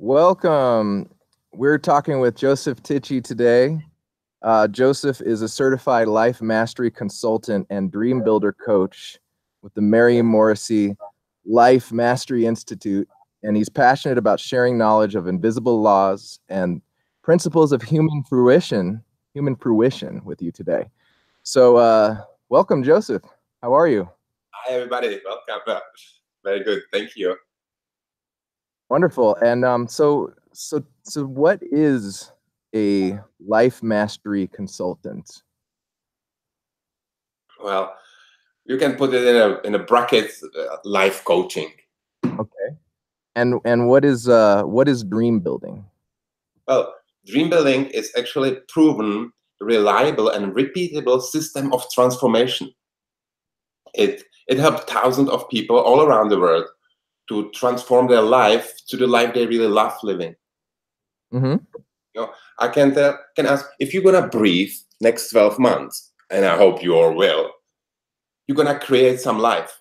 Welcome. We're talking with Josef Tichy today. Josef is a certified life mastery consultant and dream builder coach with the Mary Morrissey Life Mastery Institute, and he's passionate about sharing knowledge of invisible laws and principles of human fruition with you today. So, welcome, Josef. How are you? Hi, everybody. Welcome. Very good. Thank you. Wonderful. And so what is a life mastery consultant? Well, you can put it in a bracket, life coaching. Okay. And what is dream building? Well, dream building is actually proven, reliable, and repeatable system of transformation. It helped thousands of people all around the world to transform their life to the life they really love living. Mm-hmm. You know, I can ask, if you're gonna breathe next 12 months, and I hope you all will, you're gonna create some life.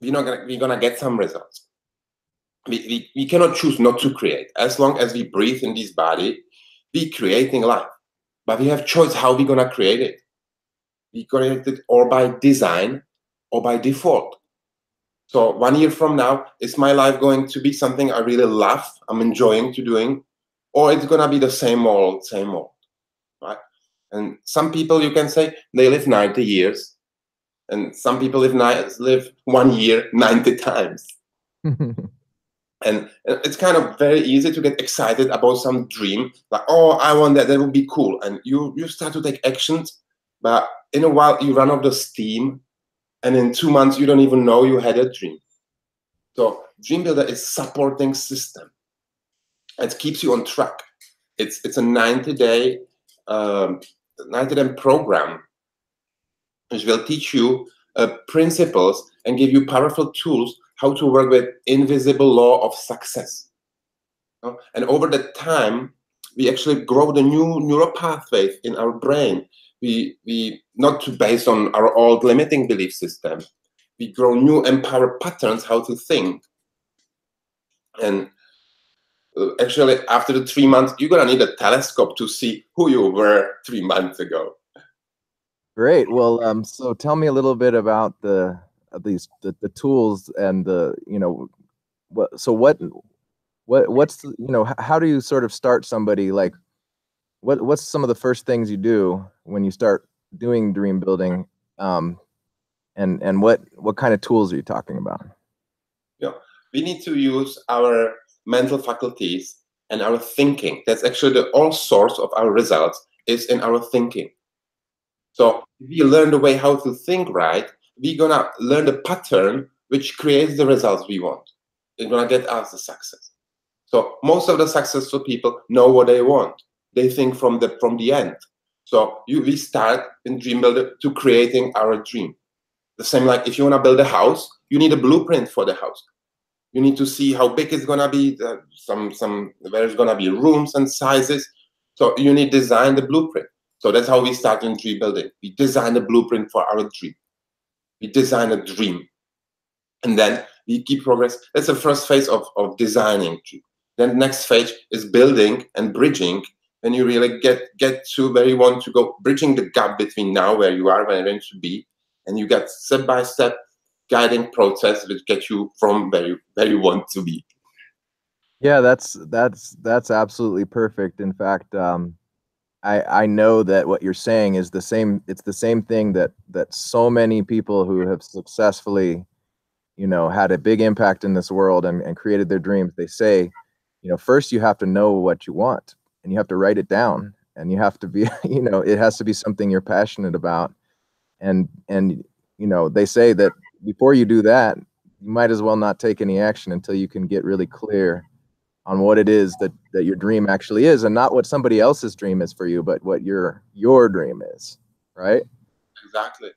We're gonna get some results. We cannot choose not to create. As long as we breathe in this body, we're creating life. But we have choice how we're gonna create it. We create it or by design or by default. So 1 year from now, is my life going to be something I really love, I'm enjoying to doing, or it's gonna be the same old, right? And some people, you can say, they live 90 years, and some people live 1 year 90 times. And it's kind of very easy to get excited about some dream, like, oh, I want that would be cool. And you start to take actions, but in a while you run out of steam, and in 2 months you don't even know you had a dream. So Dream Builder is supporting system. It keeps you on track. It's a 90-day program which will teach you principles and give you powerful tools how to work with invisible law of success. And over that time, we actually grow the new neuropathways in our brain. We not based on our old limiting belief system. We grow new empowered patterns how to think. And actually, after the 3 months, you're gonna need a telescope to see who you were 3 months ago. Great. Well, so tell me a little bit about the tools and what's how do you sort of start somebody, like what's some of the first things you do when you start doing dream building, and what kind of tools are you talking about? We need to use our mental faculties and our thinking. That's actually the all source of our results is in our thinking. So if we learn the way how to think right, we're gonna learn the pattern which creates the results we want. It's gonna get us the success. So most of the successful people know what they want. They think from the end. So we start in Dream Builder to creating our dream. The same like if you wanna build a house, you need a blueprint for the house. You need to see how big it's gonna be, where it's gonna be rooms and sizes. So you need to design the blueprint. So that's how we start in dream building. We design a blueprint for our dream. We design a dream. And then we keep progress. That's the first phase of designing dream. Then the next phase is building and bridging. And you really get to where you want to go, bridging the gap between now where you are and where you want to be. And you get step-by-step guiding process which gets you from where you want to be. Yeah, that's absolutely perfect. In fact, I know that what you're saying is the same. It's the same thing that so many people who have successfully, had a big impact in this world and created their dreams. They say, first you have to know what you want, and you have to write it down, and you have to be, it has to be something you're passionate about, and they say that before you do that, you might as well not take any action until you can get really clear on what it is that your dream actually is, and not what somebody else's dream is for you, but what your dream is, right? Exactly.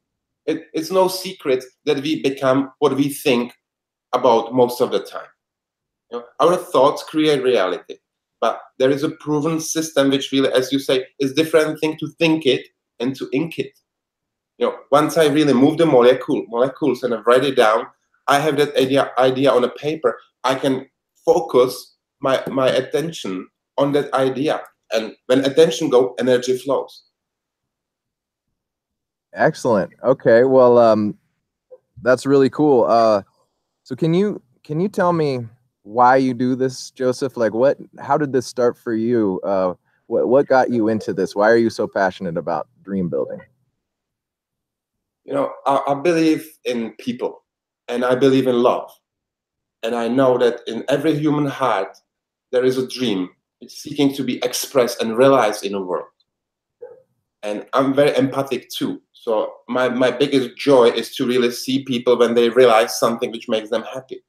It's no secret that we become what we think about most of the time. Our thoughts create reality, but there is a proven system which really, as you say, is different thing to think it and to ink it. Once I really move the molecules and I write it down, I have that idea on a paper. I can focus my attention on that idea. And when attention goes, energy flows. Excellent. Okay. Well, that's really cool. So can you tell me why you do this, Joseph? Like how did this start for you? What got you into this? Why are you so passionate about dream building? You know, I believe in people, and I believe in love. And I know that in every human heart, there is a dream. It's seeking to be expressed and realized in the world. And I'm very empathic too. So my biggest joy is to really see people when they realize something which makes them happy.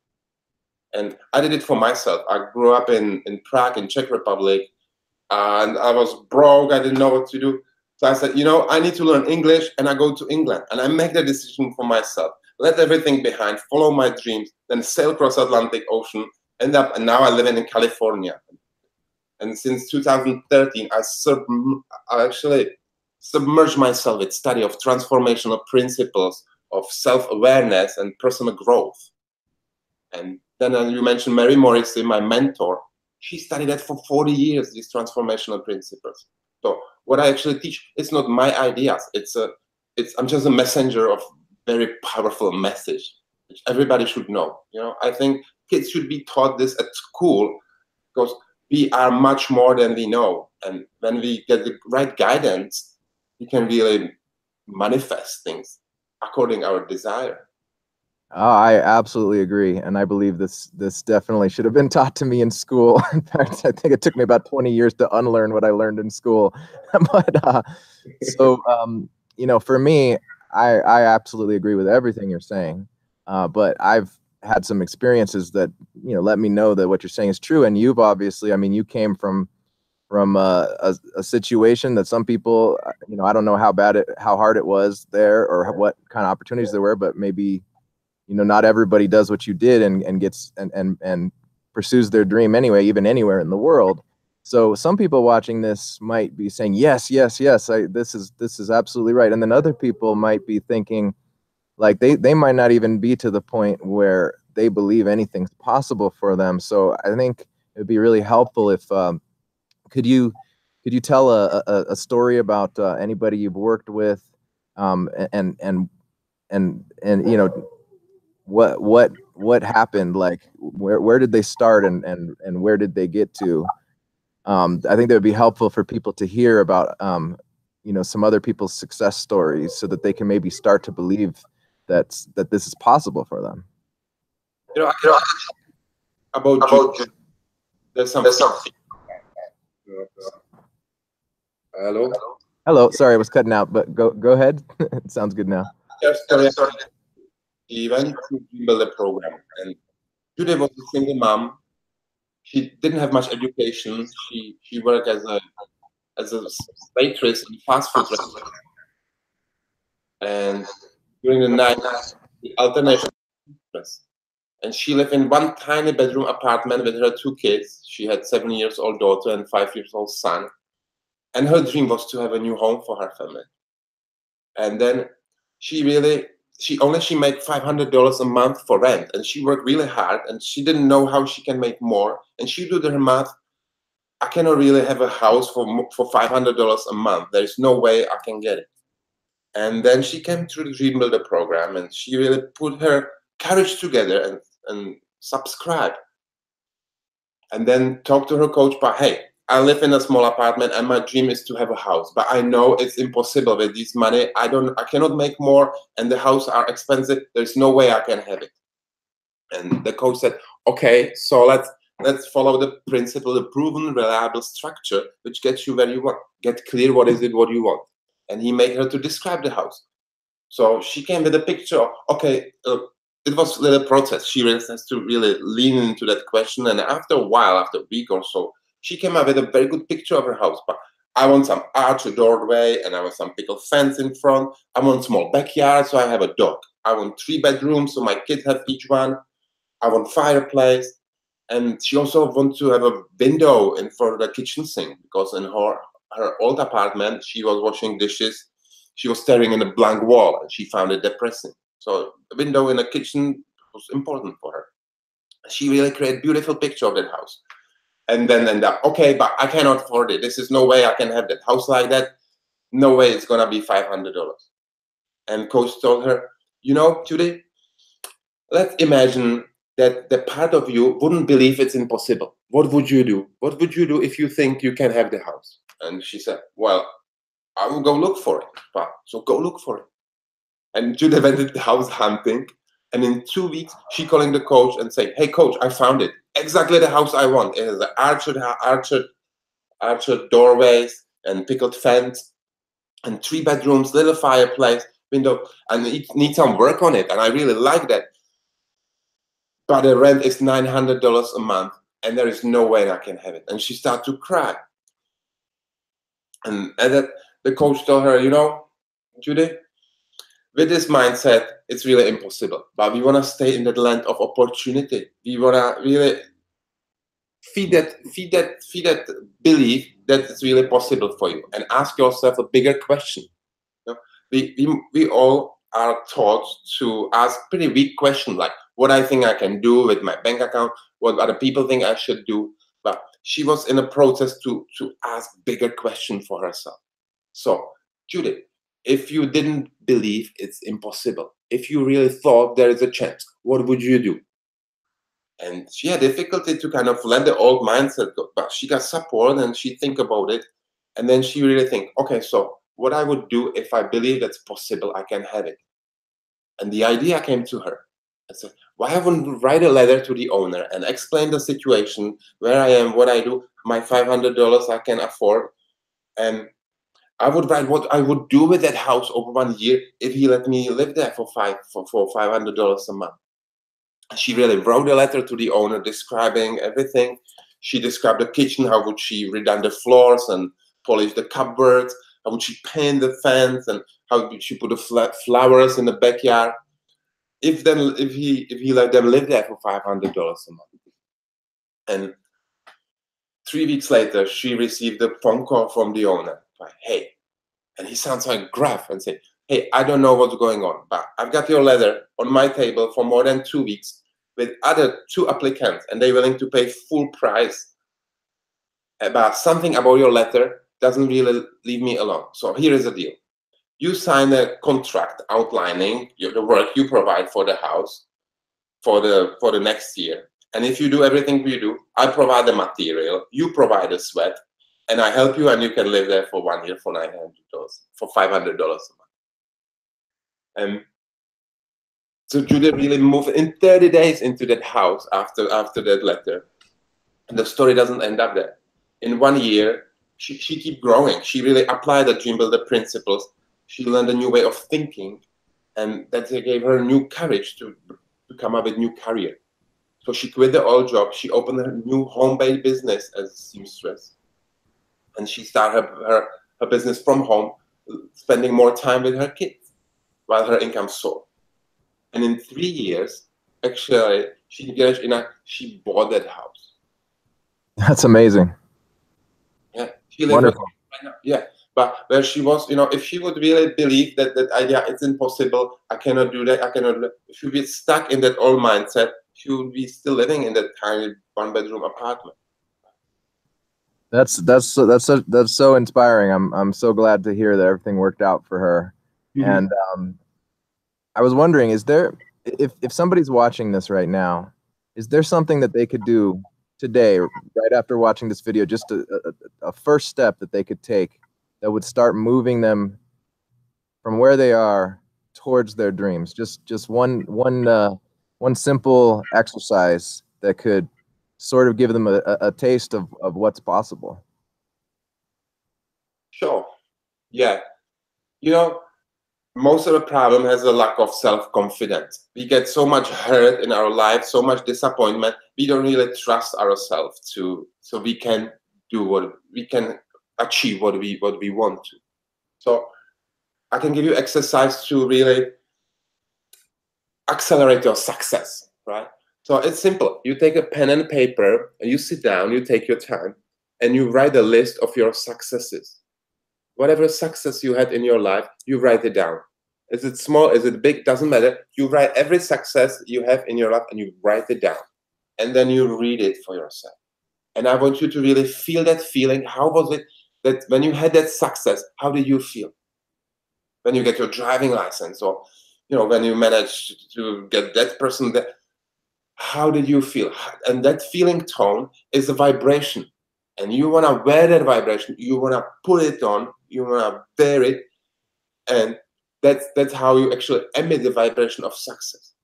And I did it for myself. I grew up in Prague, in Czech Republic, and I was broke. I didn't know what to do. So I said, you know, I need to learn English, and I go to England, and I make the decision for myself. Let everything behind, follow my dreams, then sail across Atlantic Ocean, and now I live in California. And since 2013, I actually submerged myself with study of transformational principles of self-awareness and personal growth. And then you mentioned Mary Morrissey, my mentor. She studied that for 40 years, these transformational principles. So what I actually teach, it's not my ideas. I'm just a messenger of very powerful message, which everybody should know. You know, I think kids should be taught this at school, because we are much more than we know. And when we get the right guidance, we can really manifest things according to our desire. Oh, I absolutely agree, and I believe this definitely should have been taught to me in school. In fact, I think it took me about 20 years to unlearn what I learned in school. But so you know, for me, I absolutely agree with everything you're saying. But I've had some experiences that let me know that what you're saying is true. And you've obviously, I mean, you came from a situation that some people, I don't know how hard it was there or what kind of opportunities there were, but maybe not everybody does what you did and gets and pursues their dream anyway, even anywhere in the world. So some people watching this might be saying, yes, yes, yes, this is absolutely right. And then other people might be thinking, like they might not even be to the point where they believe anything's possible for them. So I think it would be really helpful if could you tell a story about anybody you've worked with, and what happened, like where did they start and where did they get to? I think that would be helpful for people to hear about some other people's success stories so that they can maybe start to believe that this is possible for them. You know, about you, there's something. Hello? Hello, sorry, I was cutting out, but go ahead. It sounds good now. She went to build a program, and Judith was a single mom. She didn't have much education. She worked as a waitress in fast food restaurant, and during the night, the alternation. And she lived in one tiny bedroom apartment with her 2 kids. She had 7-year-old daughter and 5-year-old son. And her dream was to have a new home for her family. And then she made $500 a month for rent. And she worked really hard, and she didn't know how she can make more. And she did her math. I cannot really have a house for $500 a month. There's no way I can get it. And then she came through the Dream Builder program, and she really put her courage together and subscribe. And then talk to her coach, but hey, I live in a small apartment and my dream is to have a house, but I know it's impossible with this money. I cannot make more, and the house are expensive. There's no way I can have it. And the coach said, okay, so let's follow the principle, the proven, reliable structure, which gets you where you want. Get clear what is it, what you want. And he made her to describe the house. So she came with a picture of, okay, it was a little process. She really has to really lean into that question. And after a while, after a week or so, she came up with a very good picture of her house. But I want some arch, a doorway, and I want some picket fence in front. I want small backyard, so I have a dog. I want 3 bedrooms, so my kids have each one. I want fireplace. And she also wants to have a window in front of the kitchen sink, because in her old apartment, she was washing dishes. She was staring at a blank wall, and she found it depressing. So the window in the kitchen was important for her. She really created a beautiful picture of that house. and then end up, okay, but I cannot afford it. This is no way I can have that house like that. No way it's gonna be $500. And coach told her, you know, Judy, let's imagine that the part of you wouldn't believe it's impossible. What would you do? What would you do if you think you can have the house? And she said, well, I will go look for it. Well, so go look for it. And Judy went the house hunting. And in 2 weeks, she calling the coach and saying, hey, coach, I found it. Exactly the house I want. It has the arched doorways and pickled fence and 3 bedrooms, little fireplace, window, and it needs some work on it. And I really like that. But the rent is $900 a month, and there is no way I can have it. And she started to cry. And that the coach told her, you know, Judy, with this mindset, it's really impossible. But we want to stay in that land of opportunity. We want to really feed that belief that it's really possible for you, and ask yourself a bigger question. You know, we all are taught to ask pretty weak questions like what I think I can do with my bank account, what other people think I should do. But she was in a process to ask bigger questions for herself. So, Judith, if you didn't believe it's impossible, if you really thought there is a chance, what would you do? And she had difficulty to kind of let the old mindset go, but she got support and she think about it. And then she really think, okay, so what I would do if I believe it's possible, I can have it. And the idea came to her. I said, why I wouldn't write a letter to the owner and explain the situation, where I am, what I do, my $500 I can afford. And I would write what I would do with that house over 1 year if he let me live there for $500 a month. She really wrote a letter to the owner describing everything. She described the kitchen, how would she redone the floors and polish the cupboards, how would she paint the fence, and how would she put the flowers in the backyard. If he let them live there for $500 a month. And 3 weeks later, she received a phone call from the owner. Like, hey, and he sounds like gruff and say, hey, I don't know what's going on, but I've got your letter on my table for more than 2 weeks with other 2 applicants, and they're willing to pay full price. But something about your letter doesn't really leave me alone. So here is the deal. You sign a contract outlining the work you provide for the house for the next year. And if you do everything we do, I provide the material, you provide the sweat, and I help you, and you can live there for 1 year for $900, for $500 a month. And so Judy really moved in 30 days into that house after that letter. And the story doesn't end up there. In 1 year, she keep growing. She really applied the Dream Builder principles. She learned a new way of thinking, and that gave her new courage to come up with a new career. So she quit the old job. She opened a new home-based business as a seamstress. And she started her business from home, spending more time with her kids while her income soared. And in 3 years, actually, she bought that house. That's amazing. Yeah, she lived Wonderful. yeah, but where she was, if she would really believe that idea, it's impossible, I cannot do that, I cannot, if she would be stuck in that old mindset, she would be still living in that tiny 1-bedroom apartment. That's so inspiring. I'm so glad to hear that everything worked out for her. Mm-hmm. And I was wondering, is there, if somebody's watching this right now, is there something that they could do today, right after watching this video, just a first step that they could take that would start moving them from where they are towards their dreams? Just one simple exercise that could sort of give them a taste of what's possible. Sure. Yeah. Most of the problem has a lack of self-confidence. We get so much hurt in our life, so much disappointment. We don't really trust ourselves so we can achieve what we want to. So I can give you exercise to really accelerate your success, right? So it's simple. You take a pen and paper and you sit down, you take your time, and you write a list of your successes. Whatever success you had in your life, you write it down. Is it small? Is it big? Doesn't matter. You write every success you have in your life and you write it down. And then you read it for yourself. And I want you to really feel that feeling. How was it that when you had that success, how did you feel? When you get your driving license, or when you manage to get that person there, how did you feel? And that feeling tone is a vibration. And you want to wear that vibration, you want to put it on, you want to bear it, and that's how you actually emit the vibration of success.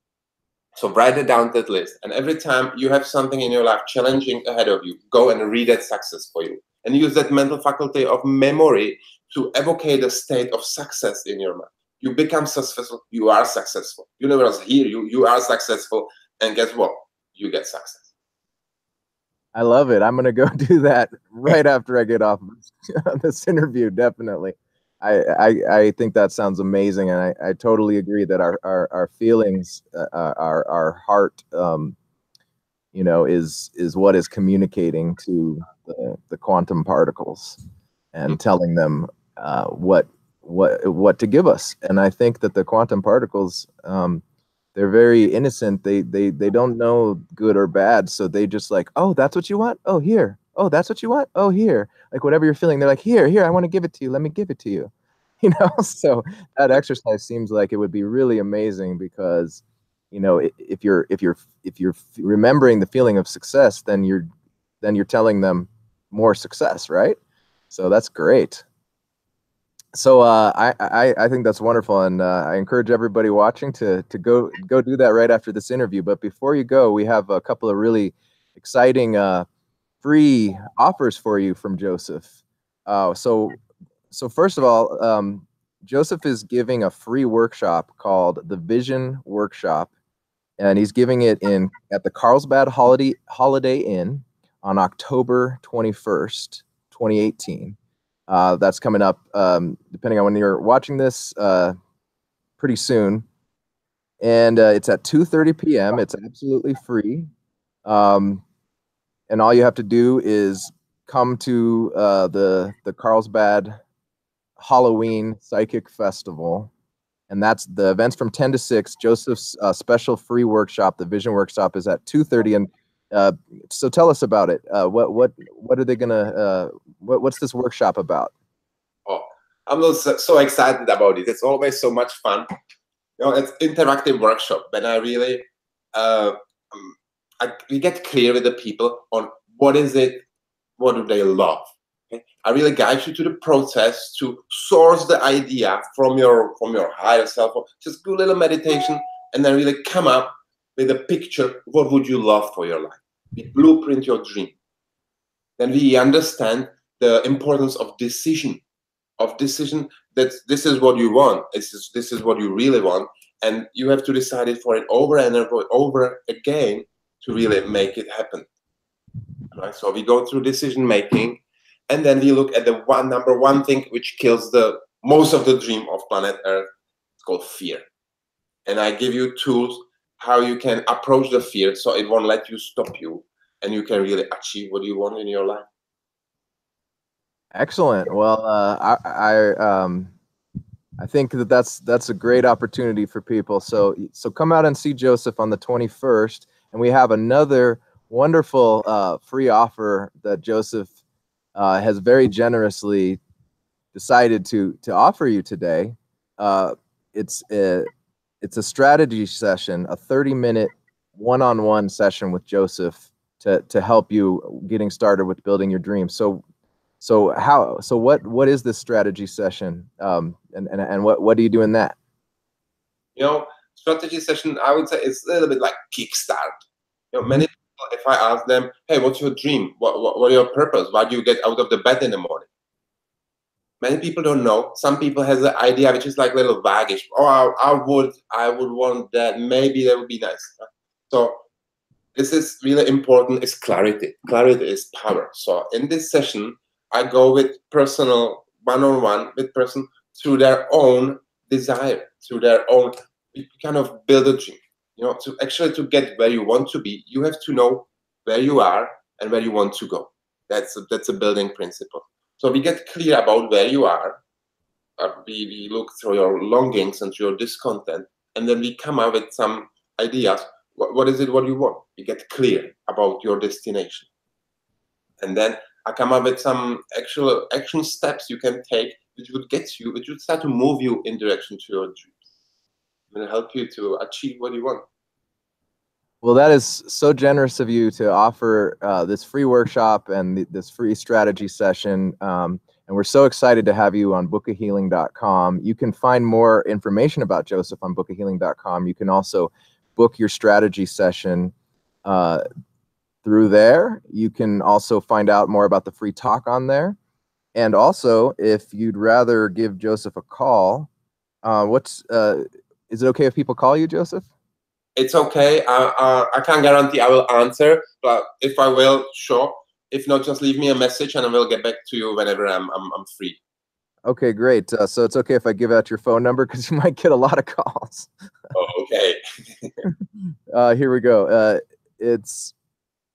So write it down that list, and every time you have something in your life challenging ahead of you, go and read that success for you, and use that mental faculty of memory to evocate a state of success in your mind. You become successful, you are successful. Universe, here you are successful, and guess what? You get success. I love it. I'm gonna go do that right after I get off this interview. Definitely. I think that sounds amazing, and I totally agree that our feelings, our heart, is what is communicating to the quantum particles and telling them what to give us. And I think that the quantum particles, they're very innocent. They don't know good or bad, so they just like, oh, that's what you want. Oh, here. Oh, that's what you want. Oh, here. Like whatever you're feeling, they're like, here. I want to give it to you. Let me give it to you. So that exercise seems like it would be really amazing because, if you're remembering the feeling of success, then you're telling them more success, right? So that's great. So I think that's wonderful, and I encourage everybody watching to go do that right after this interview. But before you go, we have a couple of really exciting free offers for you from Josef. So first of all, Josef is giving a free workshop called the Vision Workshop, and he's giving it at the Carlsbad Holiday Inn on October 21st, 2018. That's coming up, depending on when you're watching this, pretty soon. And it's at 2:30 p.m. It's absolutely free. And all you have to do is come to the Carlsbad Halloween Psychic Festival. And that's the events from 10 to 6. Josef's special free workshop, the Vision Workshop, is at 2:30. And so tell us about it. What are they gonna? What's this workshop about? Oh, I'm so excited about it. It's always so much fun. It's interactive workshop. When I really we get clear with the people on what is it, what do they love. Okay? I really guide you to the process to source the idea from your higher self. Just do a little meditation and then really come up with a picture. What would you love for your life? We blueprint your dream. Then we understand the importance of decision. That this is what you want. This is what you really want, and you have to decide it for it over and over again to really make it happen. Right? So we go through decision making, and then we look at the number one thing which kills the most of the dream of planet Earth. It's called fear, and I give you tools how you can approach the fear so it won't let you stop you, and you can really achieve what you want in your life. Excellent. Well, I think that's a great opportunity for people. So come out and see Josef on the 21st, and we have another wonderful free offer that Josef has very generously decided to offer you today. It's a strategy session, a 30-minute one-on-one session with Josef to help you getting started with building your dreams. So what is this strategy session, and what do you do in that? Strategy session, I would say it's a little bit like kickstart. Many people, if I ask them, hey, what's your dream? What are your purpose? Why do you get out of the bed in the morning? Many people don't know. Some people has an idea which is like a little vaguish. Oh, I would want that. Maybe that would be nice. So this is really important, is clarity. Clarity is power. So in this session, I go with personal one-on-one with person through their own desire, through their own kind of build a dream. To get where you want to be, you have to know where you are and where you want to go. That's a building principle. So we get clear about where you are. We look through your longings and your discontent, and then we come up with some ideas. What is it what you want? We get clear about your destination. And then I come up with some actual action steps you can take, which would start to move you in direction to your dreams. And help you to achieve what you want. Well, that is so generous of you to offer this free workshop and this free strategy session. And we're so excited to have you on bookofhealing.com. You can find more information about Josef on bookofhealing.com. You can also book your strategy session through there. You can also find out more about the free talk on there. And also, if you'd rather give Josef a call, is it okay if people call you, Josef? It's okay. I can't guarantee I will answer, but if I will, sure. If not, just leave me a message and I will get back to you whenever I'm free. Okay, great. So it's okay if I give out your phone number because you might get a lot of calls. Oh, okay. Here we go. It's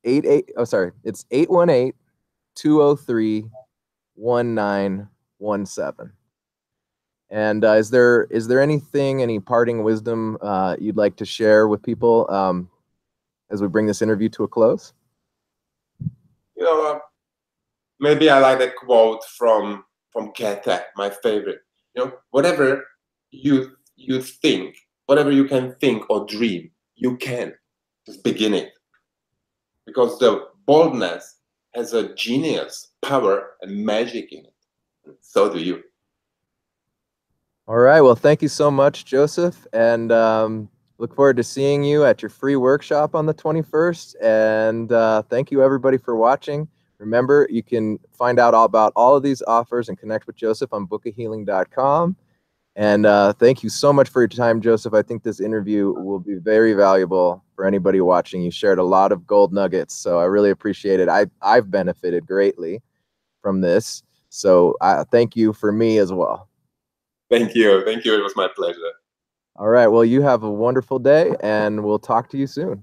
818-203-1917. And is there any parting wisdom you'd like to share with people as we bring this interview to a close? You know, maybe I like a quote from Goethe, my favorite. You know, whatever you think, whatever you can think or dream, you can just begin it. Because the boldness has a genius, power, and magic in it. So do you. All right. Well, thank you so much, Josef, and look forward to seeing you at your free workshop on the 21st. And thank you, everybody, for watching. Remember, you can find out all about all of these offers and connect with Josef on bookofhealing.com. And thank you so much for your time, Josef. I think this interview will be very valuable for anybody watching. You shared a lot of gold nuggets, so I really appreciate it. I've benefited greatly from this, so thank you for me as well. Thank you. Thank you. It was my pleasure. All right. Well, you have a wonderful day, and we'll talk to you soon.